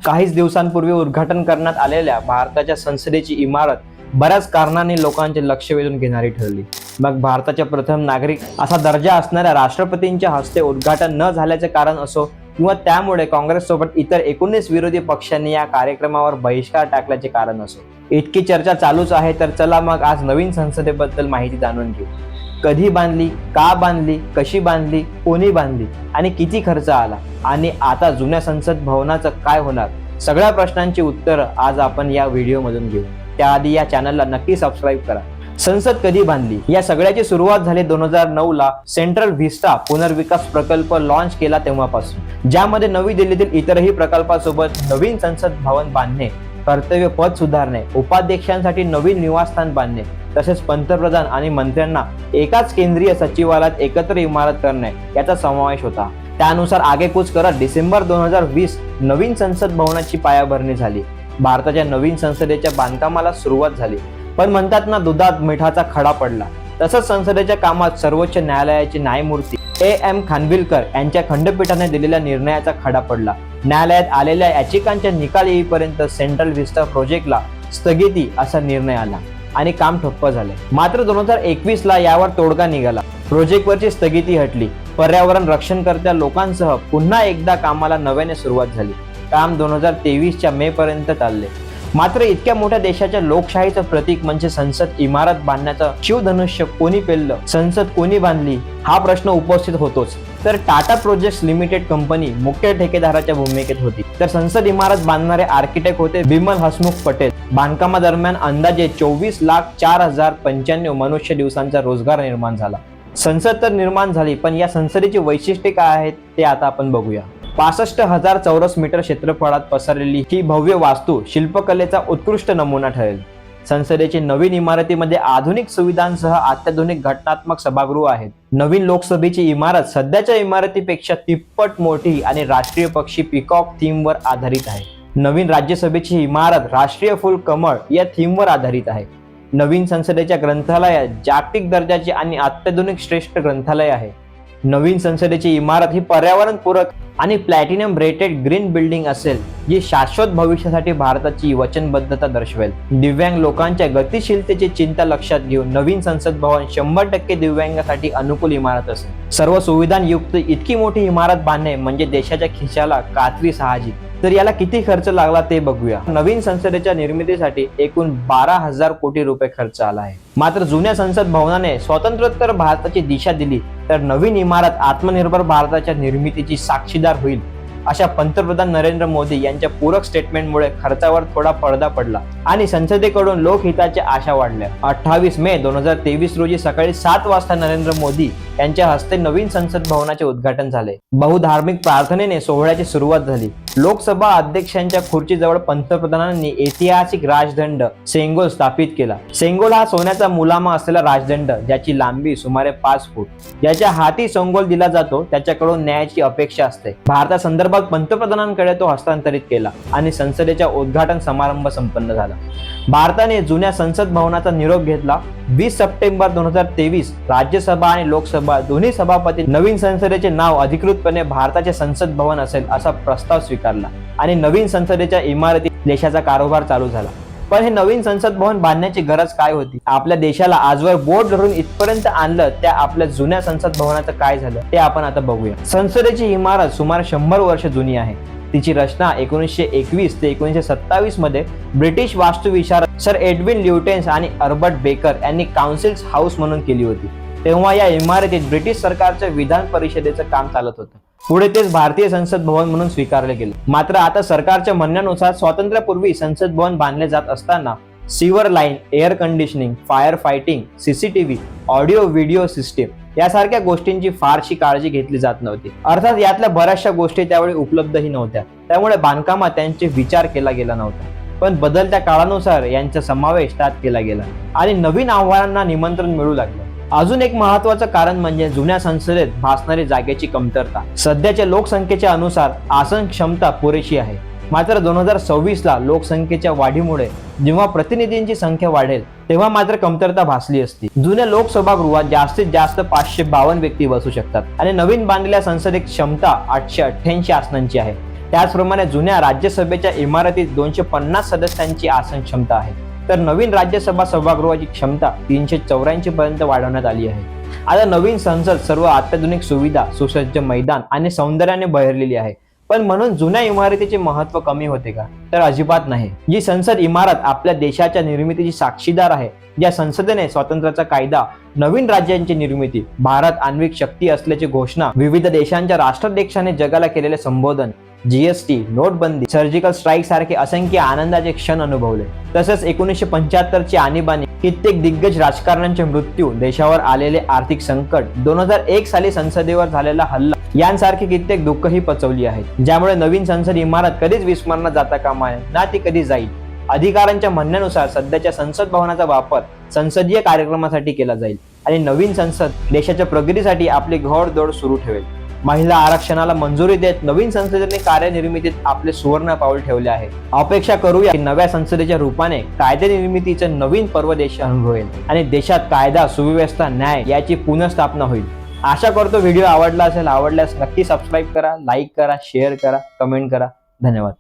काहीच दिवसांपूर्वी उद्घाटन करण्यात आलेल्या भारताच्या संसदेची इमारत बऱ्याच कारणांनी लोकांचे लक्ष वेधून घेणारी ठरली। मग भारताच्या प्रथम नागरिक असा दर्जा असणाऱ्या राष्ट्रपतींच्या हस्ते उद्घाटन न झाल्याचे कारण असो किंवा त्यामुळे काँग्रेस सोबत इतर 19 विरोधी पक्षांनी या कार्यक्रमावर बहिष्कार टाकल्याचे कारण असो, इतकी चर्चा चालूच आहे। तर चला मग आज नवीन संसदेबद्दल माहिती जाणून घेऊ। कधी बांधली, का बांधली, कशी बांधली, कोणी बांधली आणि किती खर्च आला आणि आता जुन्या संसद भवनाचं काय होणार, सगळ्या प्रश्नांची उत्तर आज आपण या व्हिडिओमधून घेऊ। त्याआधी या चॅनलला नक्की सबस्क्राईब करा। संसद कधी बांधली, या सगळ्याची सुरुवात झाली 2009 ला सेंट्रल व्हिस्टा पुनर्विकास प्रकल्प लॉन्च केला तेव्हापासून, ज्यामध्ये नवी दिल्लीतील इतरही प्रकल्पासोबत नवीन संसद भवन बांधणे, कर्तव्य पद सुधारणे, उपाध्यक्षांसाठी नवीन निवासस्थान बांधणे तसेच पंतप्रधान आणि मंत्र्यांना एकाच केंद्रीय सचिवालयात एकत्र इमारत करणे याचा समावेश होता। त्यानुसार आगेकूच करत डिसेंबर 2020 नवीन संसद भवनाची पायाभरणी झाली। भारताच्या नवीन संसदेच्या बांधकामाला सुरुवात झाली, पण म्हणतात ना, दुधात मिठाचा खडा पडला। तसंच संसदेच्या कामात सर्वोच्च न्यायालयाचे न्यायमूर्ती AM खानविलकर यांच्या खंडपीठाने दिलेल्या निर्णयाचा खडा पडला। न्यायालयात आलेल्या याचिकांच्या निकाल येईपर्यंत सेंट्रल व्हिस्टा प्रोजेक्टला स्थगिती असा निर्णय आला आणि काम ठप्प झाले। मात्र 2021 ला यावर तोडगा निघाला, प्रोजेक्टवरची स्थगिती हटली, पर्यावरण रक्षणकर्त्या लोकांसह पुन्हा एकदा कामाला नव्याने सुरुवात झाली। काम 2023च्या मे पर्यंत चालले। मात्र इतक्या मोठ्या देशाच्या लोकशाहीचं प्रतीक म्हणजे संसद इमारत बांधण्याचं शिवधनुष्य कोणी पेललं, संसद कोणी बांधली, हा प्रश्न उपस्थित होतोच। तर टाटा प्रोजेक्ट्स लिमिटेड कंपनी मुख्य ठेकेदाराच्या भूमिकेत होती, तर संसद इमारत बांधणारे आर्किटेक्ट होते बिमल हसमुख पटेल। बांधकामादरम्यान अंदाजे 24,04,095 मनुष्य दिवसांचा रोजगार निर्माण झाला। संसद तर निर्माण झाली, पण या संसदेची वैशिष्ट्ये काय आहेत ते आता आपण बघूया। 65,000 चौरस मीटर क्षेत्रफळात पसरलेली ही भव्य वास्तू शिल्पकलेचा उत्कृष्ट नमुना ठरेल। संसदेची नवीन इमारतीमध्ये आधुनिक सुविधांसह अत्याधुनिक घटनात्मक सभागृह आहेत। नवीन लोकसभेची इमारत सध्याच्या इमारतीपेक्षा तिप्पट मोठी आणि राष्ट्रीय पक्षी पिकॉक थीमवर आधारित आहे। नवीन राज्यसभेची इमारत राष्ट्रीय फुल कमळ या थीमवर आधारित आहे। नवीन संसदेच्या ग्रंथालयात जागतिक दर्जाचे आणि अत्याधुनिक श्रेष्ठ ग्रंथालय आहे। नवीन संसदेची इमारत ही पर्यावरणपूरक आणि प्लॅटिनम रेटेड ग्रीन बिल्डिंग असेल, जी शाश्वत भविष्यासाठी भारताची वचनबद्धता दर्शवेल। दिव्यांग लोकांच्या गतिशीलतेची चिंता लक्षात घेऊन नवीन संसद भवन 100% दिव्यांगासाठी अनुकूल इमारत असेल। सर्व सुविधांयुक्त इतकी मोठी इमारत बांधणे म्हणजे देशाच्या खिशाला कात्री साहजिक। तर याला किती खर्च लागला ते बघूया। नवीन संसदेच्या निर्मितीसाठी एकूण 12,000 कोटी रुपये खर्च आला आहे। मात्र जुन्या संसद भवनाने स्वतंत्रोत्तर भारताची दिशा दिली, तर नवीन इमारत आत्मनिर्भर भारताच्या निर्मितीची साक्षीदार होईल, अशा पंतप्रधान नरेंद्र मोदी यांच्या पूरक स्टेटमेंटमुळे खर्चावर थोडा पडदा पडला आणि संसदेकडून लोकहिताच्या आशा वाढल्या। 28 मे 2023 रोजी सकाळी 7 वाजता नरेंद्र मोदी यांच्या हस्ते नवीन संसद भवनाचे उद्घाटन झाले। बहुधार्मिक प्रार्थनेने सोहळ्याची सुरुवात झाली। लोकसभा अध्यक्षांच्या खुर्चीजवळ पंतप्रधानांनी ऐतिहासिक राजदंड सेंगोल स्थापित केला। सेंगोल हा सोन्याचा मुलामा असलेला राजदंड, ज्याची लांबी सुमारे 5 फूट, ज्याच्या हाती सेंगोल दिला जातो त्याच्याकडून न्यायाची अपेक्षा असते। भारतासंदर्भात पंतप्रधानांकडे तो हस्तांतरित केला आणि संसदेच्या उद्घाटन समारंभ संपन्न झाला। भारताने जुन्या संसद भवनाचा निरोप घेतला। 20 सप्टेंबर 2023 राज्यसभा आणि लोकसभा दोन्ही सभापती नवीन संसदेचे नाव अधिकृतपणे भारताचे संसद भवन असेल असा प्रस्ताव स्वीकारला आणि नवीन संसदेच्या इमारतीत देशाचा कारभार चालू झाला। पण हे नवीन संसद भवन बांधण्याची गरज काय होती? आपल्या देशाला आजवर बोट धरून इथपर्यंत आणलं, त्या आपल्या जुन्या संसद भवनाचं काय झालं ते आपण आता बघूया। संसदेची इमारत सुमारे 100 वर्ष जुनी आहे। तिची रचना 1921 ते 1927 मध्ये ब्रिटिश वास्तुविशारद सर एडविन ल्युटेन्स आणि अर्बर्ट बेकर यांनी काउन्सिल्स हाऊस म्हणून केली होती। तेव्हा या इमारतीत ब्रिटिश सरकारच्या विधान परिषदेचं काम चालत होतं। पुढे तेच भारतीय संसद भवन म्हणून स्वीकारले गेले। मात्र आता सरकारच्या म्हणण्यानुसार स्वातंत्र्यापूर्वी संसद भवन बांधले जात असताना सीवर line, air conditioning, fire fighting, CCTV, audio video system यासारख्या गोष्टींची फारशी काळजी घेतली जात नव्हती। अर्थात यातल्या बऱ्याचशा गोष्टी त्यावेळी उपलब्धही नव्हत्या, त्यामुळे बांधकामात त्यांचे विचार केला गेला नव्हता। पण बदलत्या काळानुसार यांचा समावेश त्यात केला गेला आणि नवीन आव्हानांना निमंत्रण मिळू लागलं। अजून एक महत्त्वाचं कारण म्हणजे जुन्या संसदेत भासणारी जागेची कमतरता। सध्याच्या लोकसंख्येच्या अनुसार आसन क्षमता पुरेशी आहे, मात्र 2026 ला लोकसंख्येच्या वाढीमुळे जेव्हा प्रतिनिधींची संख्या वाढेल तेव्हा मात्र कमतरता भासली असती। जुन्या लोकसभागृहात जास्तीत जास्त 552 व्यक्ती बसू शकतात आणि नवीन बांधलेल्या संसदेत क्षमता 888 आसनांची आहे। त्याचप्रमाणे जुन्या राज्यसभेच्या इमारतीत 250 सदस्यांची आसन क्षमता आहे, तर नवीन राज्यसभा सभागृहाची क्षमता 384 पर्यंत वाढवण्यात आली आहे. आता नवीन संसद सर्व अत्याधुनिक सुविधा, सुसज्ज मैदान आणि सौंदर्याने बहरलेली आहे. पण म्हणून जुन्या इमारतीचे महत्व कमी होते का? तर अजिबात नाही. जी संसद इमारत आपल्या देशाच्या निर्मितीची साक्षीदार आहे, ज्या संसदेने स्वातंत्र्याचा कायदा, नवीन राज्यांची निर्मिती, भारत आण्विक शक्ती असल्याची घोषणा, विविध देशांच्या राष्ट्राध्यक्षांनी जगाला केलेले संबोधन, जीएसटी, नोटबंदी, सर्जिकल स्ट्राईक सारखे असंख्य आनंदाचे क्षण अनुभवले. तसंच 1975 ची आणीबाणी, कित्येक दिग्गज राजकारण्यांचे मृत्यू, देशावर आलेले आर्थिक संकट, 2001 साली संसदेवर झालेला हल्ला यांसारखी कित्येक दुःखही पचवली आहेत. ज्यामुळे नवीन संसद इमारत कधीच विस्मरणात जाता कामा नये, ना ती कधी जाईल. अधिकाऱ्यांच्या म्हणण्यानुसार सध्याच्या संसद भवनाचा वापर संसदीय कार्यक्रमासाठी केला जाईल आणि नवीन संसद देशाच्या प्रगतीसाठी आपली घोडदौड सुरू ठेवेल. महिला आरक्षणाला मंजुरी देत नवीन संसदेने कार्यनिर्मितीत आपले सुवर्ण पाऊल ठेवले आहे. अपेक्षा करूया की नव्या संसदेच्या रूपाने कायदे निर्मितीचे नवीन पर्व देश अनुभवेल आणि देशात कायदा, सुव्यवस्था, न्याय याची पुनर्स्थापना होईल. आशा करतो व्हिडिओ आवडला असेल. आवडल्यास नक्की सबस्क्राईब करा, लाईक करा, शेअर करा, कमेंट करा. धन्यवाद.